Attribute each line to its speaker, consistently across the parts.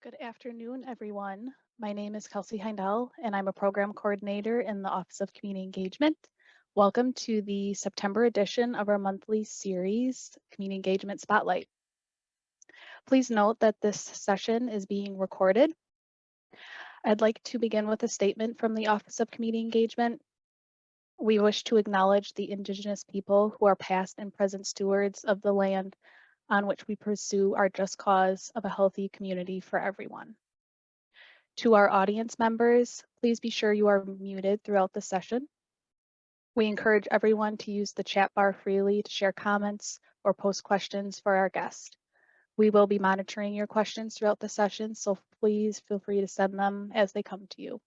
Speaker 1: Good afternoon, everyone. My name is Kelsey Heindel, and I'm a program coordinator in the Office of Community Engagement. Welcome to the September edition of our monthly series, Community Engagement Spotlight. Please note that this session is being recorded. I'd like to begin with a statement from the Office of Community Engagement. We wish to acknowledge the Indigenous people who are past and present stewards of the land on which we pursue our just cause of a healthy community for everyone. To our audience members, please be sure you are muted throughout the session. We encourage everyone to use the chat bar freely to share comments or post questions for our guest. We will be monitoring your questions throughout the session, so please feel free to send them as they come to you.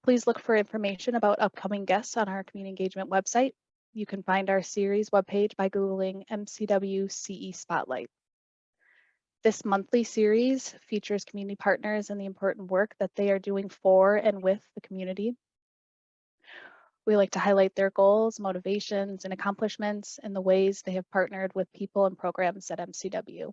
Speaker 1: Please look for information about upcoming guests on our community engagement website. You can find our series webpage by Googling MCW CE Spotlight. This monthly series features community partners and the important work that they are doing for and with the community. We like to highlight their goals, motivations, and accomplishments and the ways they have partnered with people and programs at MCW.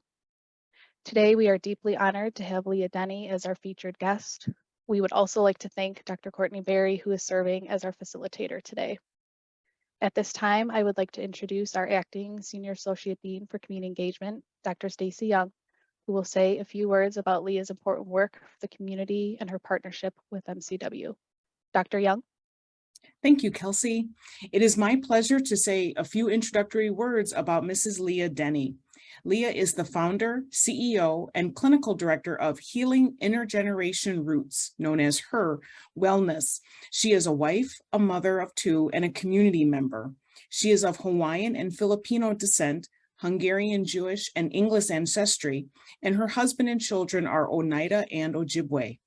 Speaker 1: Today, we are deeply honored to have Lea Denny as our featured guest. We would also like to thank Dr. Courtney Berry, who is serving as our facilitator today. At this time, I would like to introduce our acting Senior Associate Dean for Community Engagement, Dr. Stacy Young, who will say a few words about Lea's important work for the community and her partnership with MCW. Dr. Young.
Speaker 2: Thank you, Kelsey. It is my pleasure to say a few introductory words about Mrs. Lea Denny. Lea is the founder, CEO, and clinical director of Healing Intergenerational Roots, known as HIR Wellness. She is a wife, a mother of two, and a community member. She is of Hawaiian and Filipino descent, Hungarian-Jewish, and English ancestry, and her husband and children are Oneida and Ojibwe.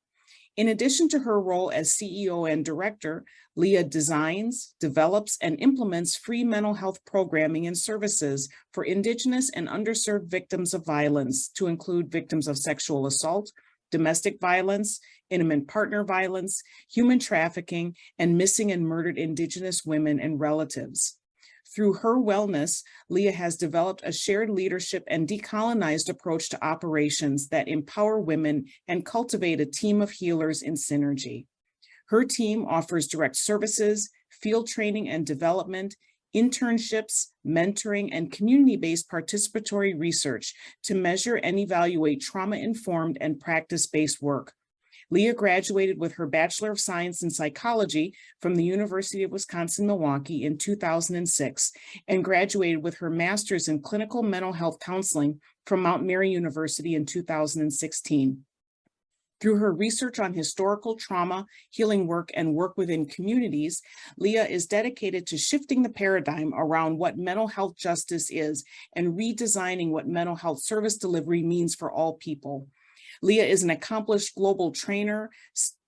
Speaker 2: In addition to her role as CEO and director, Lea designs, develops, and implements free mental health programming and services for Indigenous and underserved victims of violence, to include victims of sexual assault, domestic violence, intimate partner violence, human trafficking, and missing and murdered Indigenous women and relatives. Through HIR Wellness, Lea has developed a shared leadership and decolonized approach to operations that empower women and cultivate a team of healers in synergy. Her team offers direct services, field training and development, internships, mentoring, and community-based participatory research to measure and evaluate trauma-informed and practice-based work. Lea graduated with her Bachelor of Science in Psychology from the University of Wisconsin-Milwaukee in 2006 and graduated with her Master's in Clinical Mental Health Counseling from Mount Mary University in 2016. Through her research on historical trauma, healing work, and work within communities, Lea is dedicated to shifting the paradigm around what mental health justice is and redesigning what mental health service delivery means for all people. Lea is an accomplished global trainer,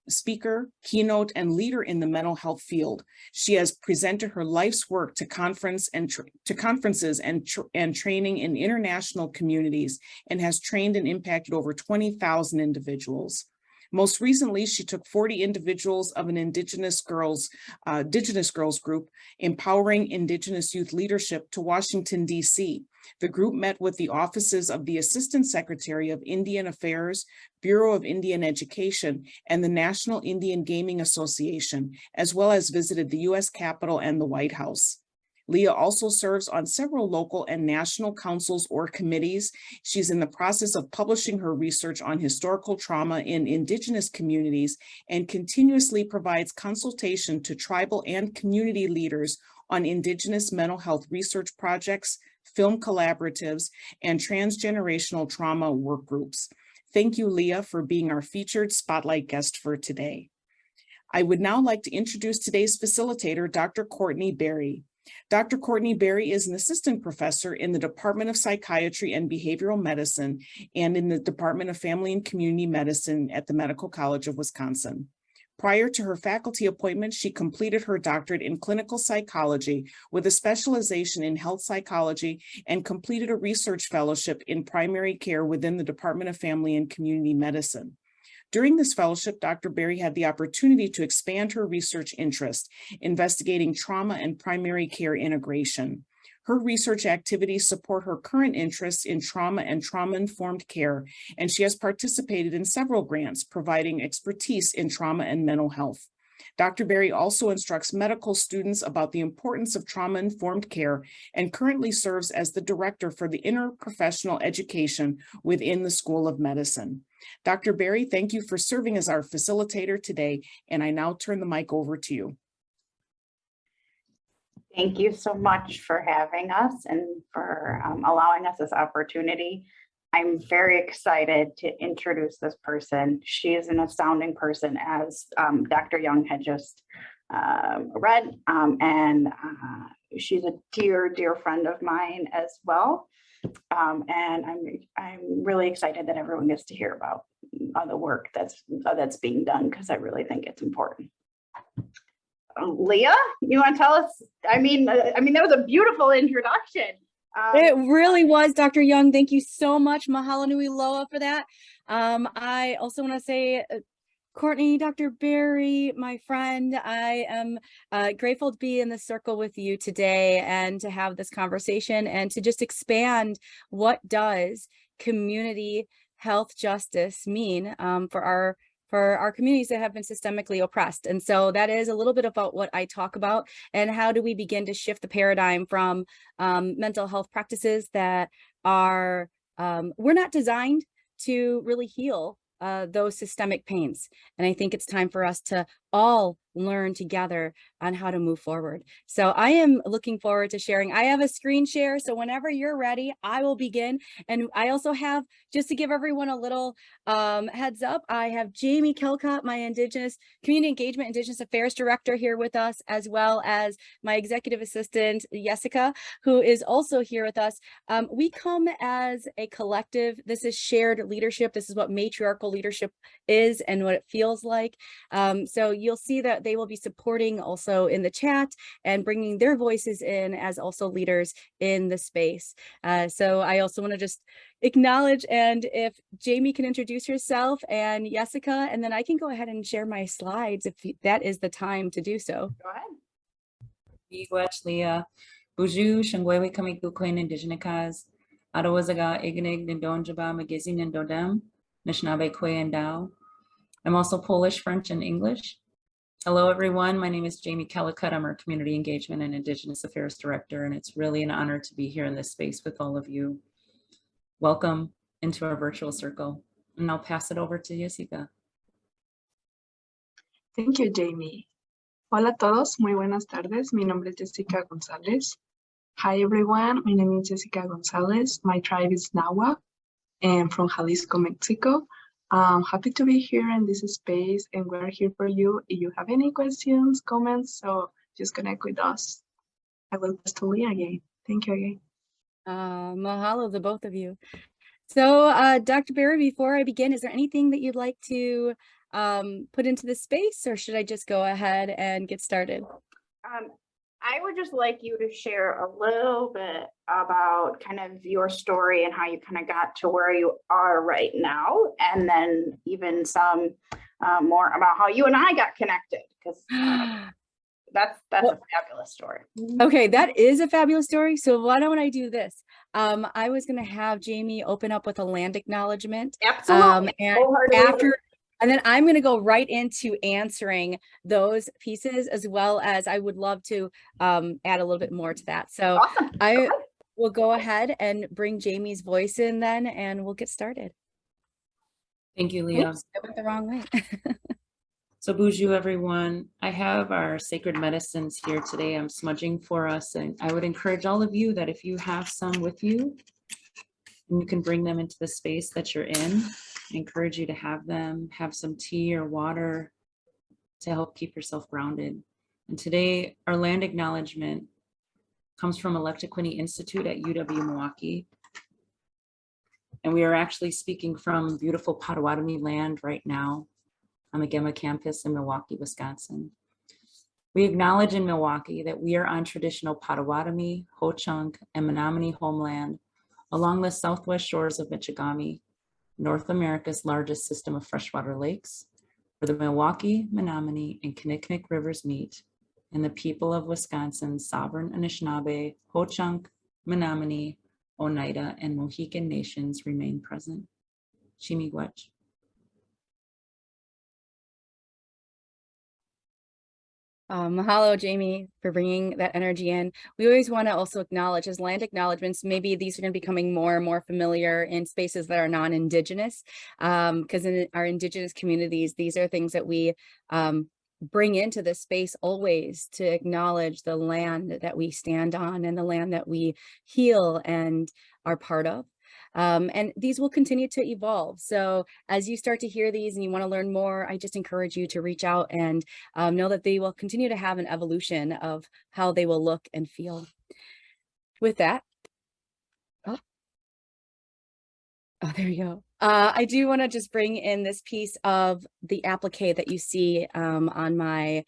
Speaker 2: speaker, keynote, and leader in the mental health field. She has presented her life's work to conferences and training in international communities and has trained and impacted over 20,000 individuals. Most recently, she took 40 individuals of an Indigenous girls group, empowering Indigenous youth leadership, to Washington, D.C. The group met with the offices of the Assistant Secretary of Indian Affairs, Bureau of Indian Education, and the National Indian Gaming Association, as well as visited the U.S. Capitol and the White House. Lea also serves on several local and national councils or committees. She's in the process of publishing her research on historical trauma in Indigenous communities and continuously provides consultation to tribal and community leaders on Indigenous mental health research projects, film collaboratives, and transgenerational trauma work groups. Thank you, Lea, for being our featured spotlight guest for today. I would now like to introduce today's facilitator, Dr. Courtney Berry. Dr. Courtney Berry is an assistant professor in the Department of Psychiatry and Behavioral Medicine and in the Department of Family and Community Medicine at the Medical College of Wisconsin. Prior to her faculty appointment, she completed her doctorate in clinical psychology with a specialization in health psychology and completed a research fellowship in primary care within the Department of Family and Community Medicine. During this fellowship, Dr. Berry had the opportunity to expand her research interest, investigating trauma and primary care integration. Her research activities support her current interests in trauma and trauma-informed care, and she has participated in several grants providing expertise in trauma and mental health. Dr. Berry also instructs medical students about the importance of trauma-informed care and currently serves as the director for the interprofessional education within the School of Medicine. Dr. Berry, thank you for serving as our facilitator today, and I now turn the mic over to you.
Speaker 3: Thank you so much for having us and for allowing us this opportunity. I'm very excited to introduce this person. She is an astounding person, as Dr. Young had just read, and she's a dear, dear friend of mine as well. And I'm really excited that everyone gets to hear about the work that's being done, because I really think it's important. Lea, you want to tell us? I mean, that was a beautiful introduction.
Speaker 4: It really was, Dr. Young. Thank you so much. Mahalo nui loa for that. I also want to say, Courtney, Dr. Berry, my friend, I am grateful to be in this circle with you today and to have this conversation and to just expand what does community health justice mean for our communities that have been systemically oppressed. And so that is a little bit about what I talk about, and how do we begin to shift the paradigm from mental health practices that are, we're not designed to really heal those systemic pains. And I think it's time for us to all learn together on how to move forward. So I am looking forward to sharing. I have a screen share, so whenever you're ready, I will begin. And I also have, just to give everyone a little heads up, I have Jamie Kelcott, my Indigenous Community Engagement, Indigenous Affairs Director, here with us, as well as my Executive Assistant, Jessica, who is also here with us. We come as a collective. This is shared leadership. This is what matriarchal leadership is and what it feels like. So you'll see that they will be supporting also in the chat and bringing their voices in as also leaders in the space. So I also want to just acknowledge, and if Jamie can introduce herself, and Jessica, and then I can go ahead and share my slides if that is the time to do so.
Speaker 3: Go ahead.
Speaker 5: Igwach Lea, Buju, Shangwewe Kamikuquin, Indigenous, Adawazaga, Ignig, Nindonjaba, Magizin, Nindodem, Nishnabe Kwe and Dao. I'm also Polish, French, and English. Hello, everyone. My name is Jamie Kellicott. I'm our Community Engagement and Indigenous Affairs Director, and it's really an honor to be here in this space with all of you. Welcome into our virtual circle. And I'll pass it over to Jessica.
Speaker 6: Thank you, Jamie. Hola a todos, muy buenas tardes. Mi nombre es Jessica González. Hi, everyone. My name is Jessica González. My tribe is Nahua, and from Jalisco, Mexico. I'm happy to be here in this space, and we're here for you. If you have any questions, comments, so just connect with us. I will pass to Lea again. Thank you again.
Speaker 4: Mahalo to both of you. So Dr. Berry, before I begin, is there anything that you'd like to put into the space, or should I just go ahead and get started?
Speaker 3: I would just like you to share a little bit about kind of your story and how you kind of got to where you are right now, and then even some more about how you and I got connected, because that's a fabulous story.
Speaker 4: Okay, that is a fabulous story. So why don't I do this? I was going to have Jamie open up with a land acknowledgement.
Speaker 3: Absolutely.
Speaker 4: And then I'm going to go right into answering those pieces, as well as I would love to add a little bit more to that. So
Speaker 3: Awesome.
Speaker 4: I will go ahead and bring Jamie's voice in then, and we'll get started.
Speaker 5: Thank you, Lea.
Speaker 4: Oops, I went the wrong way.
Speaker 5: So Buju, everyone, I have our sacred medicines here today. I'm smudging for us, and I would encourage all of you that if you have some with you, you can bring them into the space that you're in. I encourage you to have them, have some tea or water to help keep yourself grounded. And today, our land acknowledgement comes from Electoquini Institute at UW-Milwaukee. And we are actually speaking from beautiful Potawatomi land right now on the Gemma campus in Milwaukee, Wisconsin. We acknowledge in Milwaukee that we are on traditional Potawatomi, Ho-Chunk, and Menominee homeland along the southwest shores of Michigami, North America's largest system of freshwater lakes, where the Milwaukee, Menominee, and Kinnickinnic rivers meet, and the people of Wisconsin's sovereign Anishinaabe, Ho-Chunk, Menominee, Oneida, and Mohican nations remain present. Chimigwech.
Speaker 4: Mahalo, Jamie, for bringing that energy in. We always want to also acknowledge as land acknowledgements, maybe these are going to be becoming more and more familiar in spaces that are non-Indigenous, because in our Indigenous communities, these are things that we bring into this space always to acknowledge the land that we stand on and the land that we heal and are part of. And these will continue to evolve. So as you start to hear these and you want to learn more, I just encourage you to reach out and know that they will continue to have an evolution of how they will look and feel. With that, oh, there you go. I do want to just bring in this piece of the applique that you see on my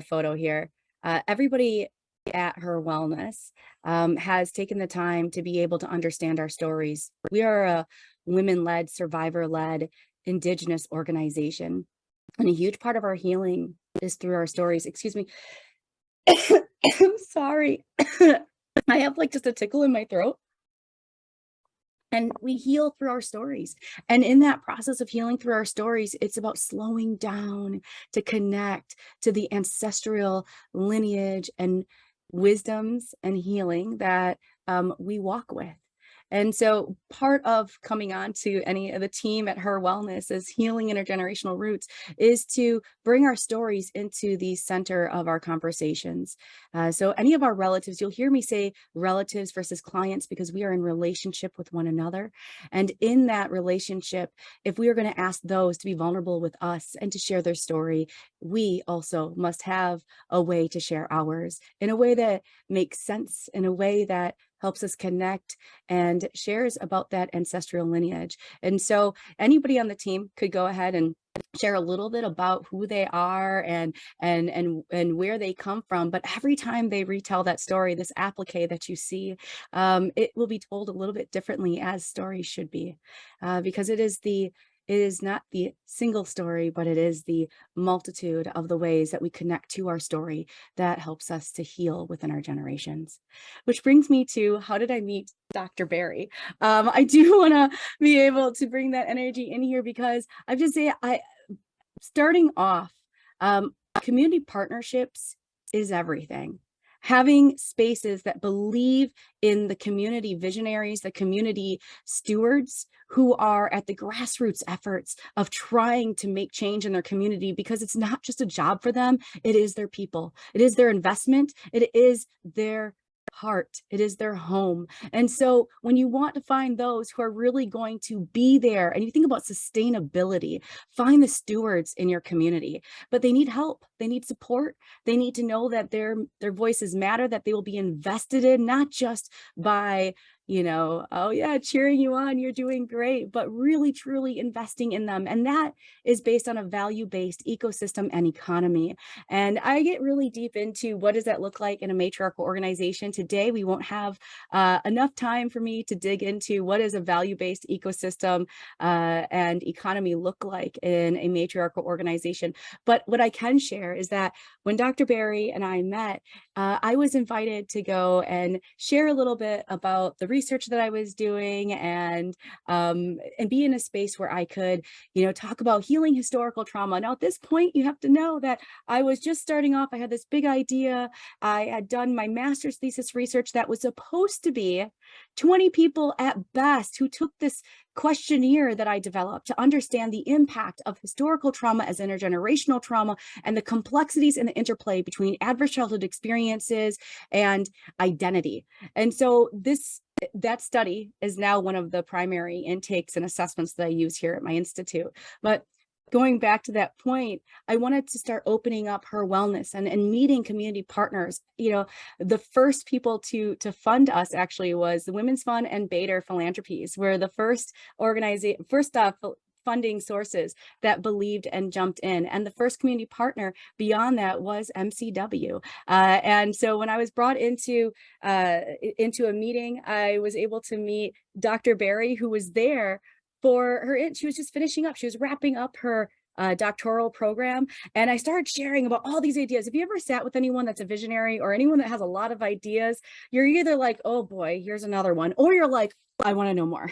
Speaker 4: photo here. Everybody at HIR Wellness has taken the time to be able to understand our stories. We are a women-led, survivor-led, Indigenous organization. And a huge part of our healing is through our stories. Excuse me. I'm sorry. I have like just a tickle in my throat. And we heal through our stories. And in that process of healing through our stories, it's about slowing down to connect to the ancestral lineage and wisdoms and healing that we walk with. And so part of coming on to any of the team at HIR Wellness as Healing Intergenerational Roots is to bring our stories into the center of our conversations. So any of our relatives, you'll hear me say relatives versus clients because we are in relationship with one another. And in that relationship, if we are going to ask those to be vulnerable with us and to share their story, we also must have a way to share ours in a way that makes sense, in a way that helps us connect and shares about that ancestral lineage. And so anybody on the team could go ahead and share a little bit about who they are and where they come from. But every time they retell that story, this applique that you see, it will be told a little bit differently, as stories should be, because it is not the single story, but it is the multitude of the ways that we connect to our story that helps us to heal within our generations. Which brings me to, how did I meet Dr. Barry? I do want to be able to bring that energy in here because I just say, starting off, community partnerships is everything. Having spaces that believe in the community visionaries, the community stewards who are at the grassroots efforts of trying to make change in their community, because it's not just a job for them, it is their people, it is their investment, it is their heart, it is their home. And so when you want to find those who are really going to be there, and you think about sustainability, find the stewards in your community, but they need help, they need support, they need to know that their voices matter, that they will be invested in, not just by, you know, oh yeah, cheering you on, you're doing great, but really truly investing in them. And that is based on a value-based ecosystem and economy. And I get really deep into what does that look like in a matriarchal organization. Today, we won't have enough time for me to dig into what does a value-based ecosystem and economy look like in a matriarchal organization. But what I can share is that when Dr. Barry and I met, I was invited to go and share a little bit about the research that I was doing and be in a space where I could, you know, talk about healing historical trauma. Now, at this point, you have to know that I was just starting off. I had this big idea. I had done my master's thesis research that was supposed to be 20 people at best who took this questionnaire that I developed to understand the impact of historical trauma as intergenerational trauma and the complexities and the interplay between adverse childhood experiences and identity. And so that study is now one of the primary intakes and assessments that I use here at my institute. But going back to that point, I wanted to start opening up HIR Wellness and meeting community partners. You know, the first people to fund us actually was the Women's Fund and Bader Philanthropies, were the first funding sources that believed and jumped in. And the first community partner beyond that was MCW. And so when I was brought into a meeting, I was able to meet Dr. Barry, who was there for her, she was just finishing up. She was wrapping up her doctoral program. And I started sharing about all these ideas. Have you ever sat with anyone that's a visionary or anyone that has a lot of ideas? You're either like, oh boy, here's another one, or you're like, I want to know more.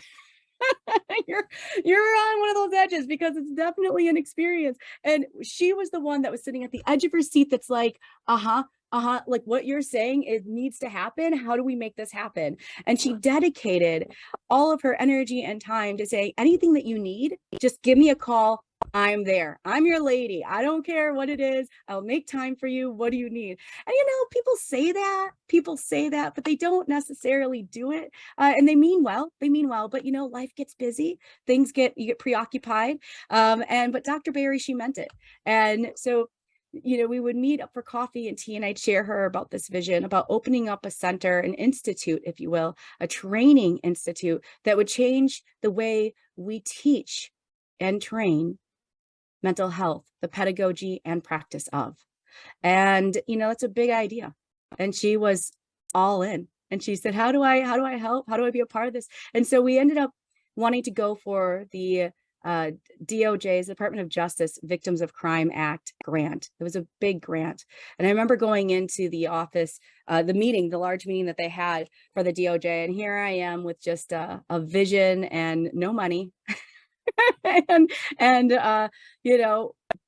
Speaker 4: you're on one of those edges because it's definitely an experience. And she was the one that was sitting at the edge of her seat that's like, like what you're saying, it needs to happen. How do we make this happen? And she dedicated all of her energy and time to say, anything that you need, just give me a call. I'm there. I'm your lady. I don't care what it is. I'll make time for you. What do you need? And people say that, but they don't necessarily do it. And they mean well, but life gets busy. You get preoccupied. But Dr. Berry, she meant it. And so we would meet up for coffee and tea, and I'd share her about this vision about opening up a center, an institute, if you will, a training institute that would change the way we teach and train mental health, the pedagogy and practice of. And, it's a big idea. And she was all in. And she said, how do I help? How do I be a part of this? And so we ended up wanting to go for the DOJ's Department of Justice Victims of Crime Act grant. It was a big grant. And I remember going into the office, the large meeting that they had for the DOJ. And here I am with just a vision and no money. and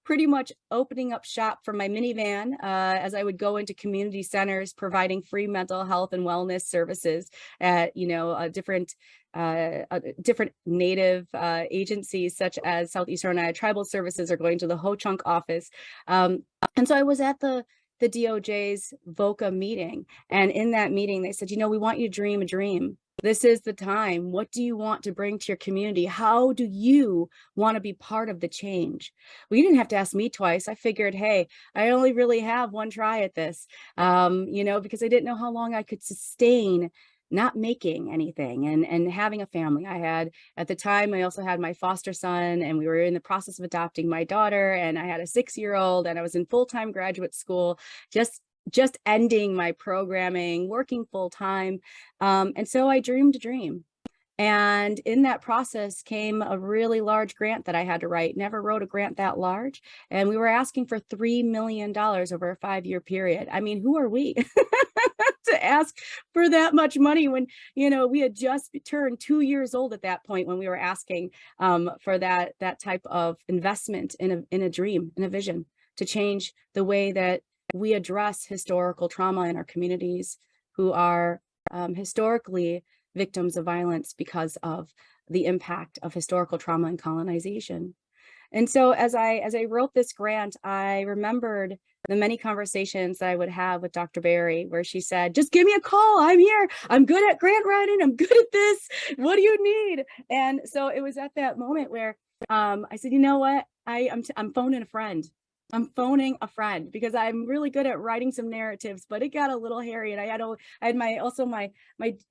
Speaker 4: pretty much opening up shop for my minivan as I would go into community centers providing free mental health and wellness services at different Native agencies such as Southeastern Oneida Tribal Services or going to the Ho-Chunk office. And so I was at the DOJ's VOCA meeting, and in that meeting they said, we want you to dream a dream. This is the time. What do you want to bring to your community? How do you want to be part of the change? Well, you didn't have to ask me twice. I figured, hey, I only really have one try at this, because I didn't know how long I could sustain not making anything and having a family. I had, at the time, I also had my foster son, and we were in the process of adopting my daughter, and I had a 6-year-old, and I was in full-time graduate school, just ending my programming, working full time. And so I dreamed a dream. And in that process came a really large grant that I had to write. Never wrote a grant that large. And we were asking for $3 million over a 5-year period. I mean, who are we to ask for that much money when, we had just turned 2 years old at that point when we were asking for that type of investment in a dream, in a vision to change the way that we address historical trauma in our communities who are historically victims of violence because of the impact of historical trauma and colonization. And so as I wrote this grant, I remembered the many conversations that I would have with Dr. Berry, where she said, just give me a call. I'm here. I'm good at grant writing. I'm good at this. What do you need? And so it was at that moment where I said, you know what? I'm phoning a friend. I'm phoning a friend because I'm really good at writing some narratives, but it got a little hairy. And I had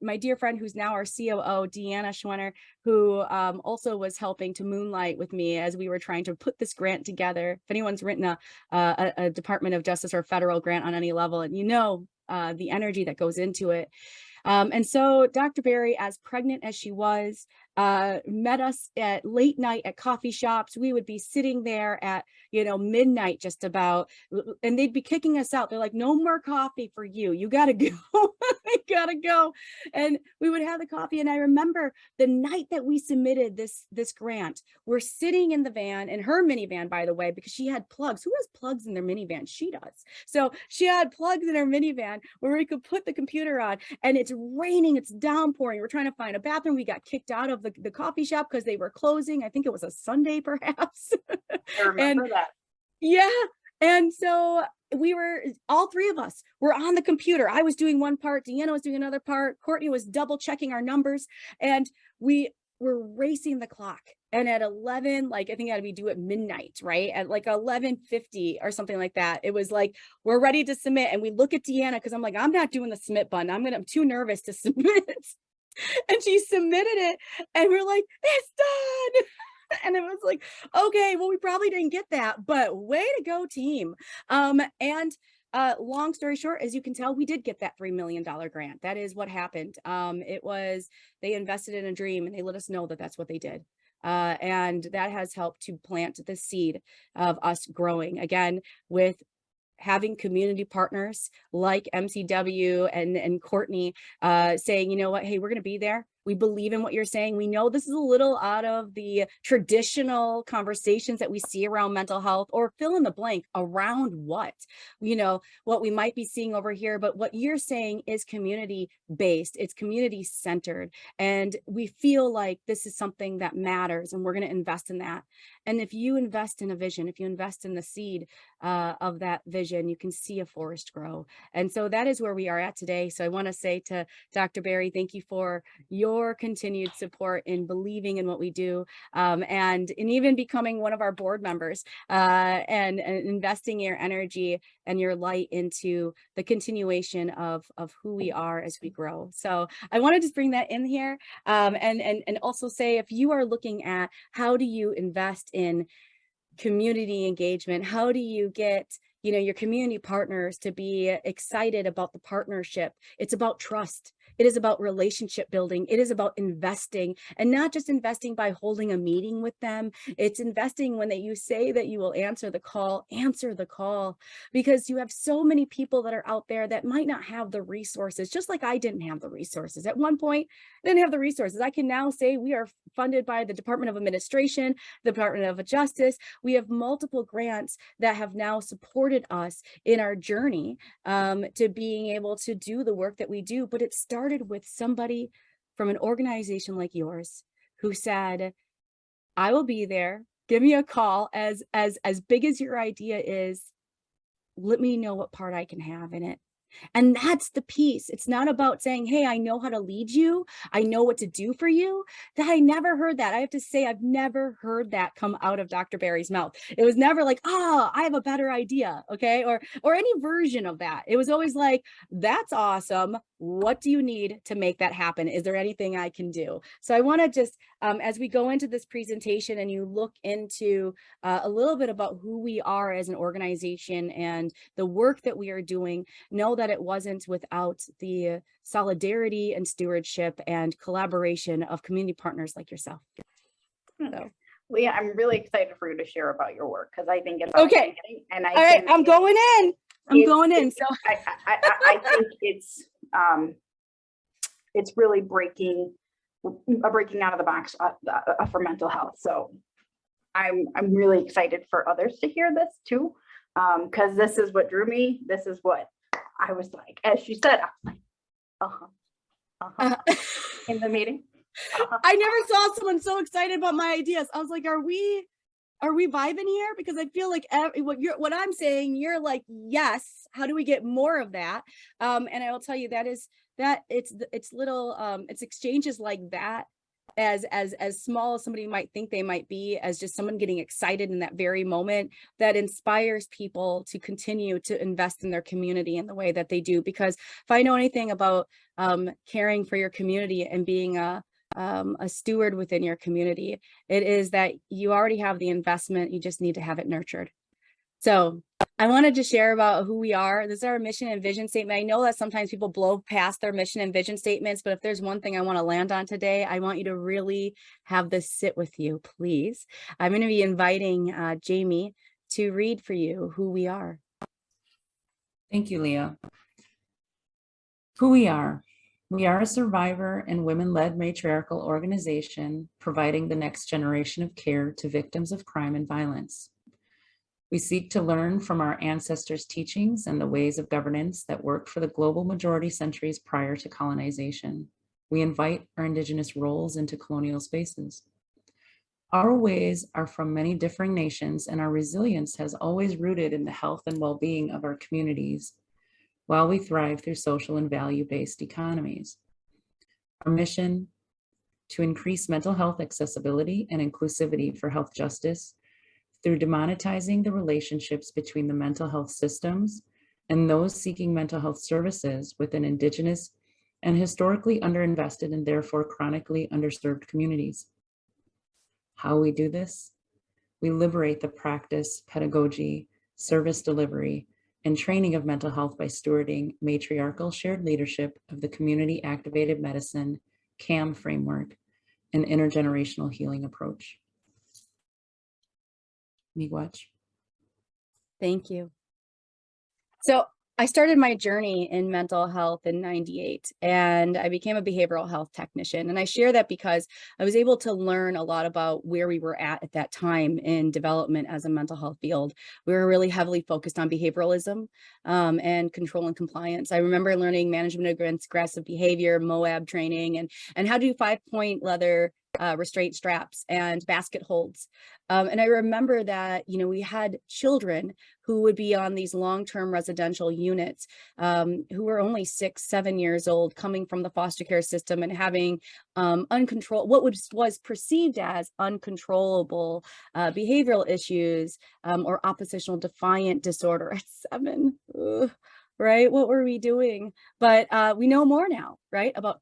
Speaker 4: my dear friend who's now our COO, Deanna Schwenner, who also was helping to moonlight with me as we were trying to put this grant together. If anyone's written a Department of Justice or federal grant on any level, and the energy that goes into it. And so Dr. Berry, as pregnant as she was, met us at late night at coffee shops. We would be sitting there at, midnight just about, and they'd be kicking us out. They're like, no more coffee for you. You got to go. You got to go. And we would have the coffee. And I remember the night that we submitted this grant, we're sitting in the van, in her minivan, by the way, because she had plugs. Who has plugs in their minivan? She does. So she had plugs in her minivan where we could put the computer on, and it's raining, it's downpouring. We're trying to find a bathroom. We got kicked out of the coffee shop because they were closing. I think it was a Sunday, perhaps.
Speaker 3: I remember that.
Speaker 4: Yeah. And so all three of us were on the computer. I was doing one part, Deanna was doing another part, Courtney was double checking our numbers, and we were racing the clock. And at 11, I think it had to be due at midnight, right? At 11:50 or something like that. It was like, we're ready to submit. And we look at Deanna, because I'm like, I'm not doing the submit button. I'm too nervous to submit. And she submitted it, and we're like, it's done. And it was like, okay, well, we probably didn't get that, but way to go, team. Long story short, as you can tell, we did get that $3 million grant. That is what happened. They invested in a dream, and they let us know that that's what they did. And that has helped to plant the seed of us growing again with having community partners like MCW and Courtney saying, you know what, hey, we're going to be there. We believe in what you're saying. We know this is a little out of the traditional conversations that we see around mental health, or fill in the blank around what, you know, what we might be seeing over here. But what you're saying is community based, it's community centered. And we feel like this is something that matters and we're going to invest in that. And if you invest in a vision, if you invest in the seed of that vision, you can see a forest grow. And so that is where we are at today. So I want to say to Dr. Berry, thank you for your continued support in believing in what we do, and in even becoming one of our board members, and investing your energy and your light into the continuation of who we are as we grow. So I wanted to bring that in here, and also say, if you are looking at how do you invest in community engagement, how do you get, you know, your community partners to be excited about the partnership? It's about trust. It is about relationship building. It is about investing, and not just investing by holding a meeting with them. It's investing when you say that you will answer the call, because you have so many people that are out there that might not have the resources, just like I didn't have the resources. At one point, I didn't have the resources. I can now say we are funded by the Department of Administration, the Department of Justice. We have multiple grants that have now supported us in our journey to being able to do the work that we do. But it started with somebody from an organization like yours who said, I will be there. Give me a call. As big as your idea is, let me know what part I can have in it. And that's the piece. It's not about saying, hey, I know how to lead you. I know what to do for you. That I never heard that. I have to say, I've never heard that come out of Dr. Berry's mouth. It was never like, oh, I have a better idea. Okay. Or any version of that. It was always like, that's awesome. What do you need to make that happen? Is there anything I can do? So I want to just, as we go into this presentation and you look into a little bit about who we are as an organization and the work that we are doing, know that it wasn't without the solidarity and stewardship and collaboration of community partners like yourself. So,
Speaker 3: Lea, I'm really excited for you to share about your work, because I think it's
Speaker 4: okay.
Speaker 3: amazing, and
Speaker 4: All right, I'm going in. I'm going in. So
Speaker 3: I think it's really breaking out of the box for mental health. So I'm really excited for others to hear this too, because this is what drew me. This is what I was like, as she said, I was like, in the meeting.
Speaker 4: I never saw someone so excited about my ideas. I was like, are we vibing here? Because I feel like what I'm saying, you're like, yes. How do we get more of that? And I will tell you it's little it's exchanges like that, as small as somebody might think they might be, as just someone getting excited in that very moment, that inspires people to continue to invest in their community in the way that they do. Because if I know anything about caring for your community and being a steward within your community, it is that you already have the investment, you just need to have it nurtured. So I wanted to share about who we are. This is our mission and vision statement. I know that sometimes people blow past their mission and vision statements, but if there's one thing I want to land on today, I want you to really have this sit with you, please. I'm going to be inviting Jamie to read for you who we are.
Speaker 5: Thank you, Lea. Who we are. We are a survivor and women-led matriarchal organization providing the next generation of care to victims of crime and violence. We seek to learn from our ancestors' teachings and the ways of governance that worked for the global majority centuries prior to colonization. We invite our Indigenous roles into colonial spaces. Our ways are from many differing nations, and our resilience has always rooted in the health and well-being of our communities, while we thrive through social and value-based economies. Our mission: to increase mental health accessibility and inclusivity for health justice through demonetizing the relationships between the mental health systems and those seeking mental health services within Indigenous and historically underinvested and therefore chronically underserved communities. How we do this? We liberate the practice, pedagogy, service delivery, and training of mental health by stewarding matriarchal shared leadership of the community activated medicine CAM framework an intergenerational healing approach. Miigwech.
Speaker 4: Thank you. So I started my journey in mental health in '98, and I became a behavioral health technician. And I share that because I was able to learn a lot about where we were at that time in development as a mental health field. We were really heavily focused on behavioralism and control and compliance. I remember learning management against aggressive behavior, MOAB training, and how to do 5-point leather restraint straps and basket holds. And I remember that, we had children who would be on these long-term residential units who were only 6, 7 years old, coming from the foster care system and having what was perceived as uncontrollable behavioral issues or oppositional defiant disorder at 7. Ugh. Right? What were we doing? But we know more now, right? About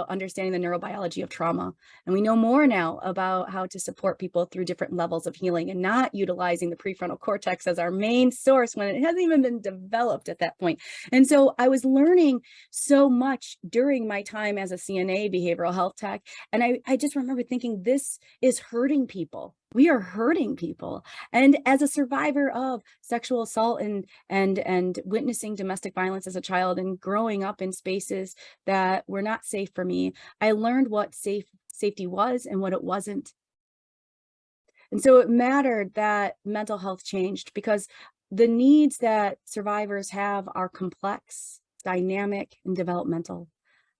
Speaker 4: understanding the neurobiology of trauma. And we know more now about how to support people through different levels of healing and not utilizing the prefrontal cortex as our main source when it hasn't even been developed at that point. And so I was learning so much during my time as a CNA behavioral health tech. And I just remember thinking, this is hurting people. We are hurting people. And as a survivor of sexual assault and witnessing domestic violence as a child and growing up in spaces that were not safe for me, I learned what safety was and what it wasn't. And so it mattered that mental health changed because the needs that survivors have are complex, dynamic, and developmental.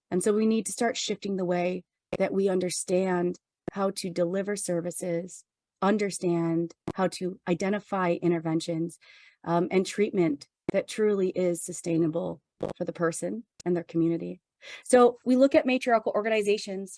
Speaker 4: And so we need to start shifting the way that we understand how to deliver services, understand how to identify interventions and treatment that truly is sustainable for the person and their community. So we look at matriarchal organizations,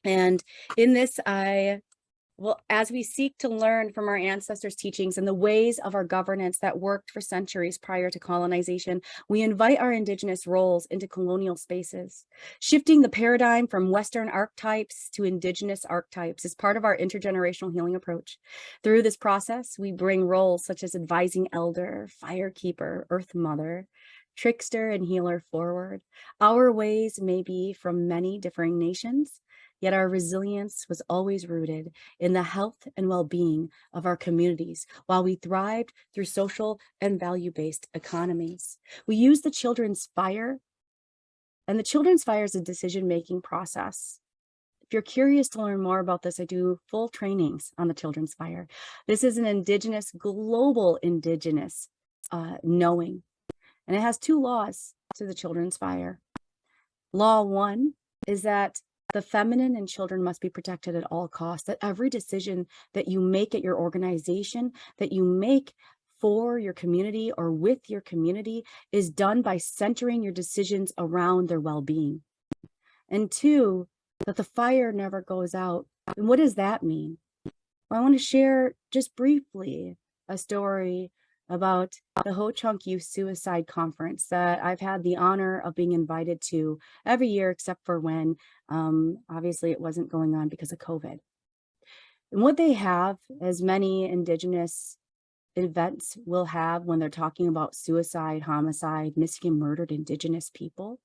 Speaker 4: and in this, as we seek to learn from our ancestors' teachings and the ways of our governance that worked for centuries prior to colonization, we invite our Indigenous roles into colonial spaces. Shifting the paradigm from Western archetypes to Indigenous archetypes is part of our intergenerational healing approach. Through this process, we bring roles such as advising elder, firekeeper, earth mother, trickster, and healer forward. Our ways may be from many differing nations, yet our resilience was always rooted in the health and well-being of our communities while we thrived through social and value-based economies. We use the Children's Fire, and the Children's Fire is a decision-making process. If you're curious to learn more about this, I do full trainings on the Children's Fire. This is an Indigenous, global Indigenous knowing, and it has 2 laws to the Children's Fire. Law 1 is that the feminine and children must be protected at all costs, that every decision that you make at your organization, that you make for your community or with your community, is done by centering your decisions around their well-being. And 2, that the fire never goes out. And what does that mean? Well, I want to share just briefly a story about the Ho-Chunk Youth Suicide Conference that I've had the honor of being invited to every year, except for when obviously it wasn't going on because of COVID. And what they have, as many Indigenous events will have when they're talking about suicide, homicide, missing and murdered Indigenous people.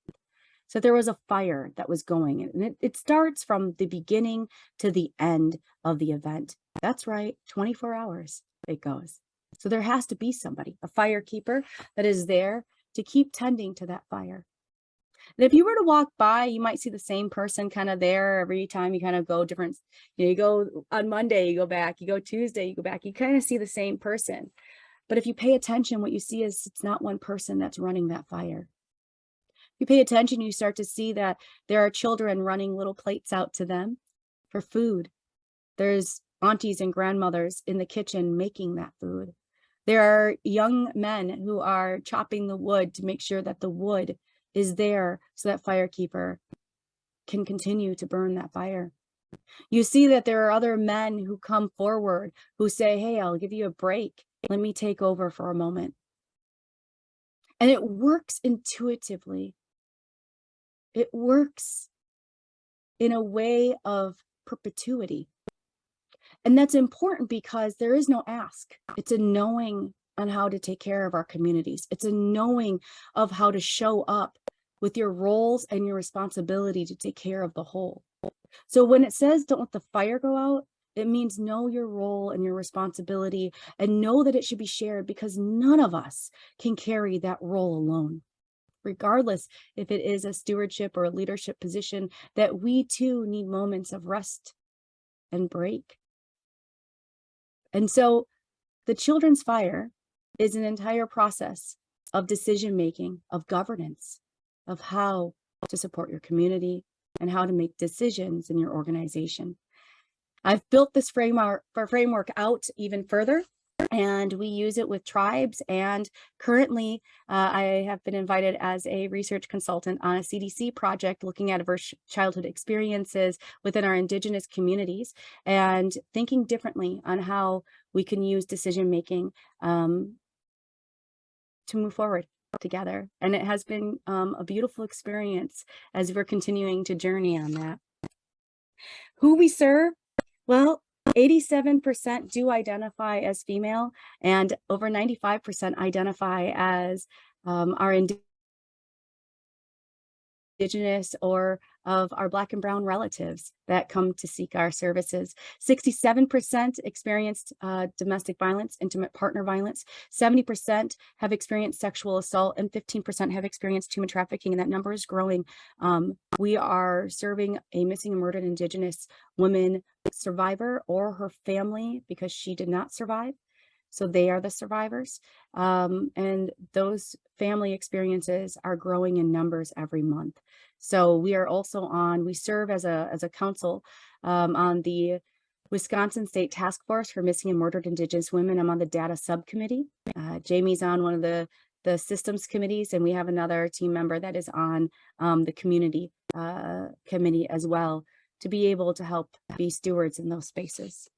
Speaker 4: So there was a fire that was going, and it starts from the beginning to the end of the event. That's right, 24 hours it goes. So there has to be somebody, a firekeeper, that is there to keep tending to that fire. And if you were to walk by, you might see the same person kind of there every time you kind of go different. You go on Monday, you go back, you go Tuesday, you go back, you kind of see the same person. But if you pay attention, what you see is it's not one person that's running that fire. If you pay attention, you start to see that there are children running little plates out to them for food. There's aunties and grandmothers in the kitchen making that food. There are young men who are chopping the wood to make sure that the wood is there so that firekeeper can continue to burn that fire. You see that there are other men who come forward who say, hey, I'll give you a break. Let me take over for a moment. And it works intuitively. It works in a way of perpetuity. And that's important because there is no ask. It's a knowing on how to take care of our communities. It's a knowing of how to show up with your roles and your responsibility to take care of the whole. So when it says don't let the fire go out, it means know your role and your responsibility and know that it should be shared, because none of us can carry that role alone, regardless if it is a stewardship or a leadership position, that we too need moments of rest and break. And so the Children's Fire is an entire process of decision-making, of governance, of how to support your community and how to make decisions in your organization. I've built this framework out even further, and we use it with tribes. And currently, I have been invited as a research consultant on a CDC project looking at adverse childhood experiences within our Indigenous communities and thinking differently on how we can use decision-making to move forward together. And it has been a beautiful experience as we're continuing to journey on that. Who we serve? Well, 87% do identify as female, and over 95% identify as our Indigenous or of our Black and Brown relatives that come to seek our services. 67% experienced domestic violence, intimate partner violence. 70% have experienced sexual assault, and 15% have experienced human trafficking, and that number is growing. We are serving a missing and murdered Indigenous woman survivor or her family because she did not survive. So they are the survivors. And those family experiences are growing in numbers every month. So we are also we serve as a council on the Wisconsin State Task Force for Missing and Murdered Indigenous Women. I'm on the data subcommittee. Jamie's on one of the systems committees, and we have another team member that is on the community committee as well, to be able to help be stewards in those spaces.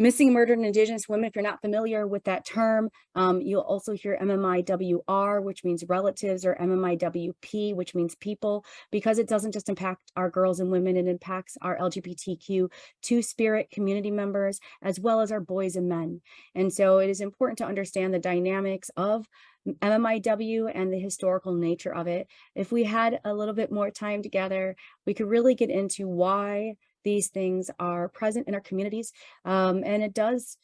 Speaker 4: Missing, murdered, and Indigenous women, if you're not familiar with that term, you'll also hear MMIWR, which means relatives, or MMIWP, which means people, because it doesn't just impact our girls and women, it impacts our LGBTQ two-spirit community members, as well as our boys and men. And so it is important to understand the dynamics of MMIW and the historical nature of it. If we had a little bit more time together, we could really get into why these things are present in our communities. And it does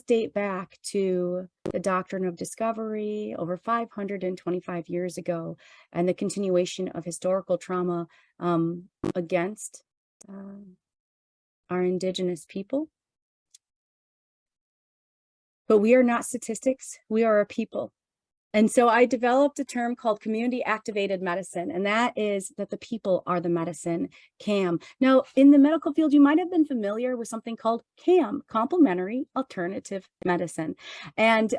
Speaker 4: date back to the doctrine of discovery over 525 years ago, and the continuation of historical trauma against our Indigenous people. But we are not statistics, we are a people. And so I developed a term called community activated medicine, and that is that the people are the medicine, CAM. Now, in the medical field, you might have been familiar with something called CAM, complementary alternative medicine. And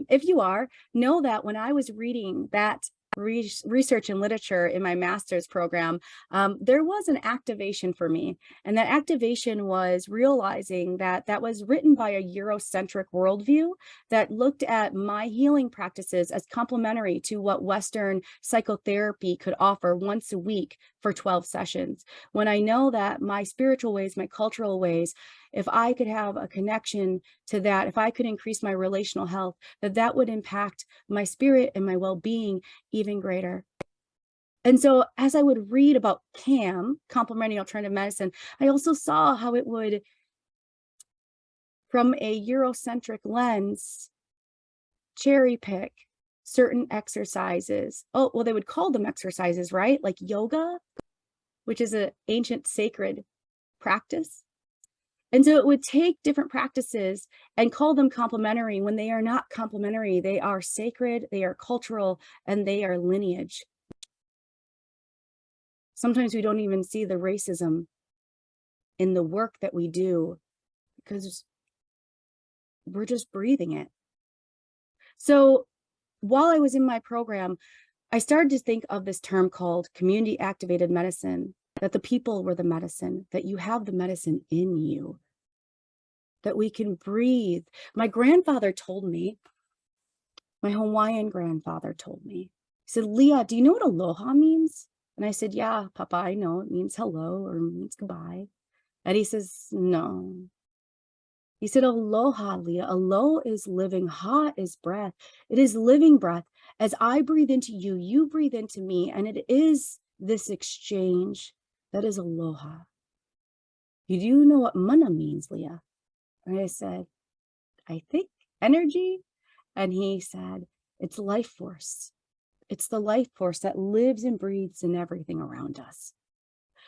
Speaker 4: if you are, know that when I was reading that research and literature in my master's program, there was an activation for me. And that activation was realizing that that was written by a Eurocentric worldview that looked at my healing practices as complementary to what Western psychotherapy could offer once a week for 12 sessions. When I know that my spiritual ways, my cultural ways, if I could have a connection to that, if I could increase my relational health, that would impact my spirit and my well-being even greater. And so as I would read about CAM, complementary alternative medicine, I also saw how it would, from a Eurocentric lens, cherry pick certain exercises. Oh, well, they would call them exercises, right? Like yoga, which is an ancient sacred practice. And so it would take different practices and call them complementary when they are not complementary. They are sacred, they are cultural, and they are lineage. Sometimes we don't even see the racism in the work that we do because we're just breathing it. So while I was in my program, I started to think of this term called community activated medicine, that the people were the medicine, that you have the medicine in you, that we can breathe. My grandfather told me, my Hawaiian grandfather told me, he said, Lea, do you know what aloha means? And I said, yeah, Papa, I know it means hello or it means goodbye. And he says, no. He said, aloha, Lea, alo is living, ha is breath. It is living breath. As I breathe into you, you breathe into me. And it is this exchange that is aloha. do you know what mana means, Lea? And I said, I think energy. And he said, it's life force. It's the life force that lives and breathes in everything around us.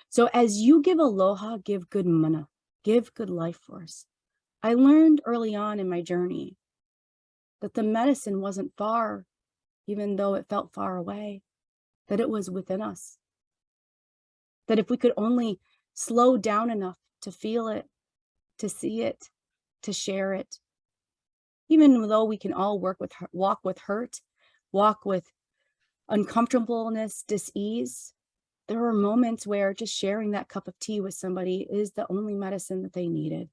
Speaker 4: So as you give aloha, give good mana, give good life force. I learned early on in my journey that the medicine wasn't far, even though it felt far away, that it was within us. That if we could only slow down enough to feel it, to see it, to share it, even though we can all walk with hurt, walk with uncomfortableness, dis-ease, there were moments where just sharing that cup of tea with somebody is the only medicine that they needed.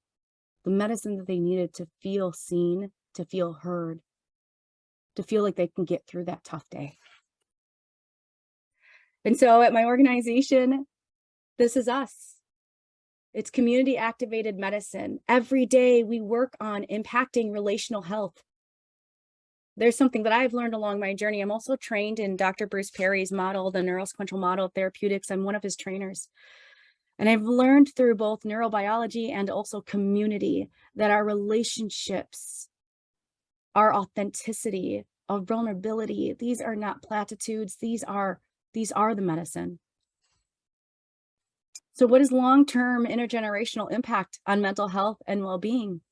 Speaker 4: The medicine that they needed to feel seen, to feel heard, to feel like they can get through that tough day. And so at my organization, this is us. It's community activated medicine. Every day we work on impacting relational health. There's something that I've learned along my journey. I'm also trained in Dr. Bruce Perry's model, the neurosequential model of therapeutics. I'm one of his trainers. And I've learned through both neurobiology and also community that our relationships, our authenticity, our vulnerability, these are not platitudes. These are the medicine. So what is long-term intergenerational impact on mental health and well-being?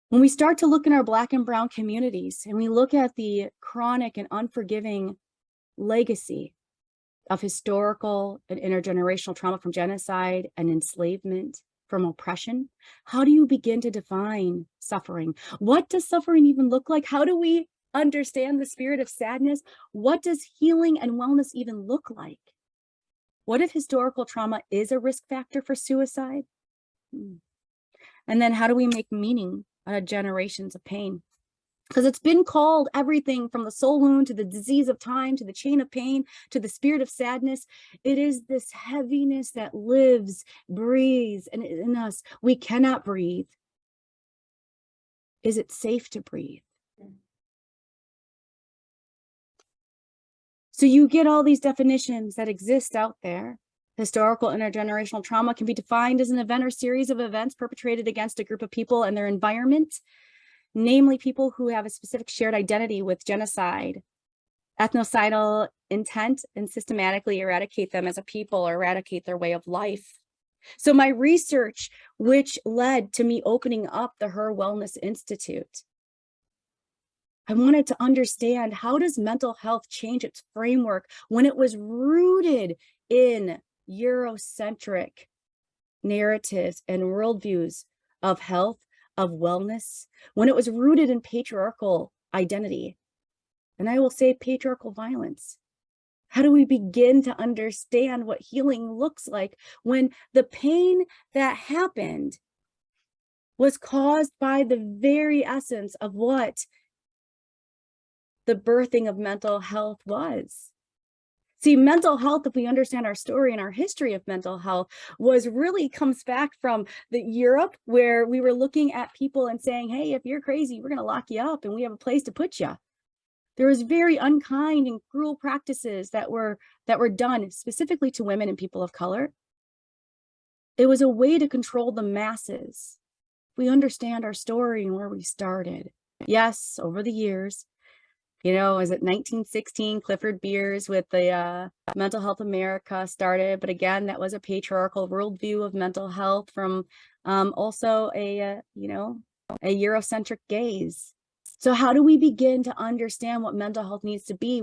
Speaker 4: When we start to look in our Black and Brown communities and we look at the chronic and unforgiving legacy of historical and intergenerational trauma from genocide and enslavement, from oppression, how do you begin to define suffering? What does suffering even look like? How do we understand the spirit of sadness? What does healing and wellness even look like? What if historical trauma is a risk factor for suicide? And then how do we make meaning out of generations of pain? Because it's been called everything from the soul wound to the disease of time, to the chain of pain, to the spirit of sadness. It is this heaviness that lives, breathes, and in us, we cannot breathe. Is it safe to breathe? So you get all these definitions that exist out there. Historical intergenerational trauma can be defined as an event or series of events perpetrated against a group of people and their environment, namely people who have a specific shared identity with genocide, ethnocidal intent, and systematically eradicate them as a people or eradicate their way of life. So my research, which led to me opening up the HIR Wellness Institute, I wanted to understand, how does mental health change its framework when it was rooted in Eurocentric narratives and worldviews of health, of wellness, when it was rooted in patriarchal identity, and I will say patriarchal violence? How do we begin to understand what healing looks like when the pain that happened was caused by the very essence of what the birthing of mental health was? See, mental health, if we understand our story and our history of mental health, comes back from the Europe, where we were looking at people and saying, hey, if you're crazy, we're going to lock you up and we have a place to put you. There was very unkind and cruel practices that were done specifically to women and people of color. It was a way to control the masses. We understand our story and where we started. Yes, over the years, was it 1916, Clifford Beers with the Mental Health America started, but again, that was a patriarchal worldview of mental health from also a Eurocentric gaze. So how do we begin to understand what mental health needs to be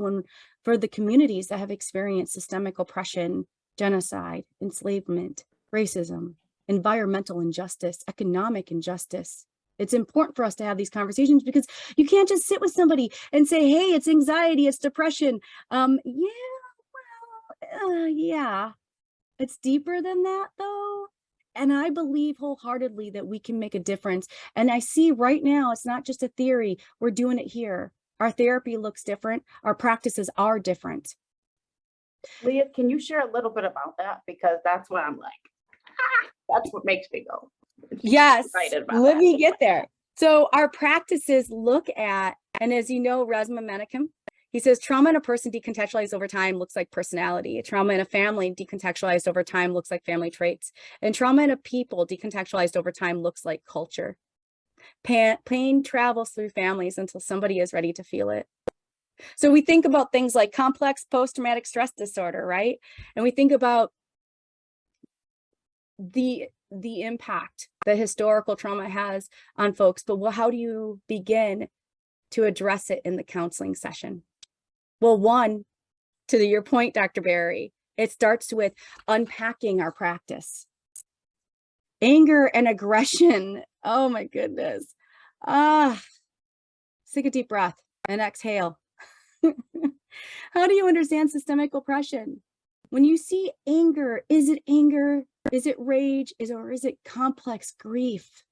Speaker 4: for the communities that have experienced systemic oppression, genocide, enslavement, racism, environmental injustice, economic injustice? It's important for us to have these conversations, because you can't just sit with somebody and say, hey, it's anxiety, it's depression. Yeah, it's deeper than that though. And I believe wholeheartedly that we can make a difference. And I see right now, it's not just a theory, we're doing it here. Our therapy looks different. Our practices are different.
Speaker 3: Lea, can you share a little bit about that? Because that's what I'm like, that's what makes me go.
Speaker 4: Yes, let
Speaker 3: that.
Speaker 4: me get there. So our practices look at, and as you know, Resmaa Menakem He says trauma in a person decontextualized over time looks like personality. Trauma in a family decontextualized over time looks like family traits. And trauma in a people decontextualized over time looks like culture. Pain travels through families until somebody is ready to feel it. So we think about things like complex post-traumatic stress disorder, right? And we think about the impact that historical trauma has on folks, but how do you begin to address it in the counseling session? Well, one, to your point, Dr. Berry, it starts with unpacking our practice. Anger and aggression, oh my goodness. Take a deep breath and exhale. How do you understand systemic oppression? When you see anger, is it rage, or is it complex grief?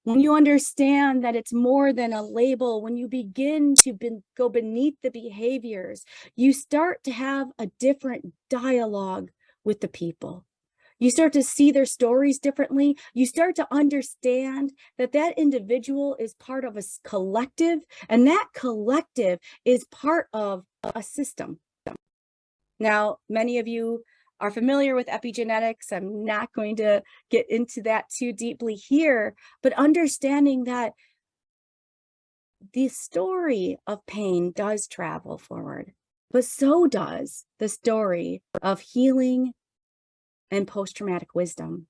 Speaker 4: When you understand that it's more than a label, when you begin to go beneath the behaviors, you start to have a different dialogue with the people. You start to see their stories differently. You start to understand that that individual is part of a collective, and that collective is part of a system. Now, many of you are familiar with epigenetics. I'm not going to get into that too deeply here, but understanding that the story of pain does travel forward, but so does the story of healing and post-traumatic wisdom.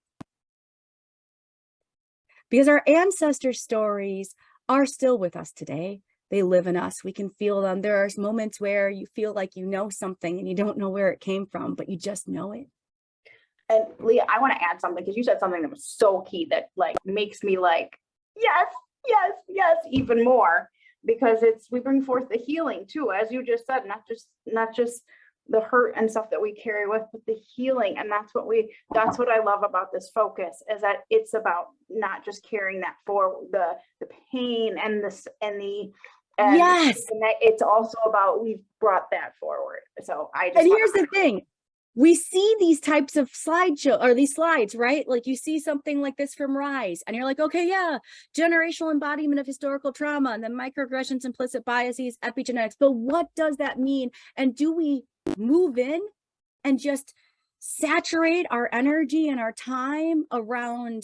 Speaker 4: Because our ancestors' stories are still with us today. They live in us. We can feel them. There are moments where you feel like you know something and you don't know where it came from, but you just know it.
Speaker 3: And Lea, I want to add something because you said something that was so key that like makes me like, yes, yes, yes, even more, because we bring forth the healing too, as you just said, not just the hurt and stuff that we carry with, but the healing. And that's what I love about this focus, is that it's about not just carrying that for the pain and
Speaker 4: yes,
Speaker 3: it's also about, we've brought that forward. So
Speaker 4: and here's the thing. We see these types of slideshow or these slides, right? Like you see something like this from RISE and you're like, okay, yeah, generational embodiment of historical trauma and then microaggressions, implicit biases, epigenetics. But what does that mean? And do we move in and just saturate our energy and our time around